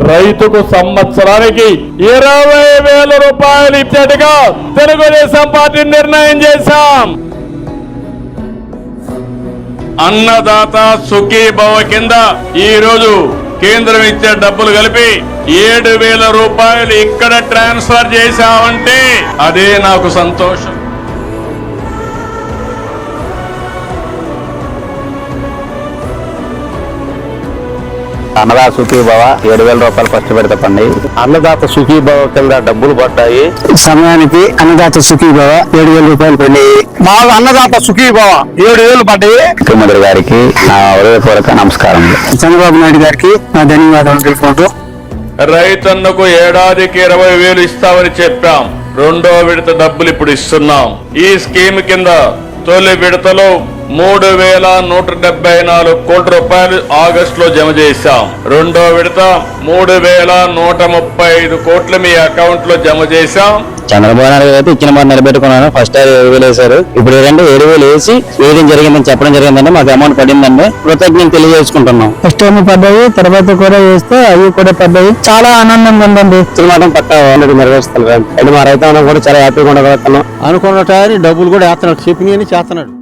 రైతుకు సంవత్సరానికి 20,000 రూపాయలు ఇచ్చేట్టుగా తెలుగుదేశం పార్టీ నిర్ణయం చేశాం. అన్నదాత సుఖీభవ కింద ఈ రోజు కేంద్రం ఇచ్చే డబ్బులు కలిపి 7,000 రూపాయలు ఇక్కడ ట్రాన్స్ఫర్ చేశామంటే అదే నాకు సంతోషం. అన్నదాత సుఖీభవ 7,000 రూపాయలు ఖర్చు పెడతాండి. అన్నదాత సుఖీభవ కింద డబ్బులు పడ్డాయి. సమయానికి అన్నదాత సుఖీభవ 7,000 రూపాయలు పడ్డాయి. మాకు అన్నదాత సుఖీభవ 7,000 పడ్డాయి. ముఖ్యమంత్రి గారికి నా హృదయపూర్వక నమస్కారం. చంద్రబాబు నాయుడు గారికి నా ధన్యవాదాలు తెలుపుకుంటూ రైతన్నకు ఏడాదికి 20,000 ఇస్తామని చెప్పాం. రెండో విడత డబ్బులు ఇప్పుడు ఇస్తున్నాం. ఈ స్కీమ్ కింద తొలి విడతలో 3,174 కోట్ల రూపాయలు ఆగస్టులో జమ చేశాం. రెండో విడత 3,135 కోట్లు మీ అకౌంట్ లో జమ చేశాం. చంద్రబాబు నాయుడు అయితే ఇచ్చిన మాట నిలబెట్టుకున్నాను. ఫస్ట్ 7,000 వేశారు. ఇప్పుడు ఏంటంటే 7,000 వేసి వేయడం జరిగిందని చెప్పడం జరిగిందంటే మాకు అమౌంట్ పడిందండి. కృతజ్ఞతలు తెలియజేసుకుంటున్నాం. ఫస్ట్ టైం పడ్డాయి, తర్వాత కూడా వేస్తే అవి కూడా పడ్డాయి. చాలా ఆనందంగా ఉందండి. మాత్రం పక్కా నెరవేరుస్తారు. మా రైతాంగం కూడా చాలా హ్యాపీగా ఉండగలుగుతున్నాం. అనుకున్న టైం డబ్బులు కూడా వేస్తున్నాడు, చెప్పిన చేస్తున్నాడు.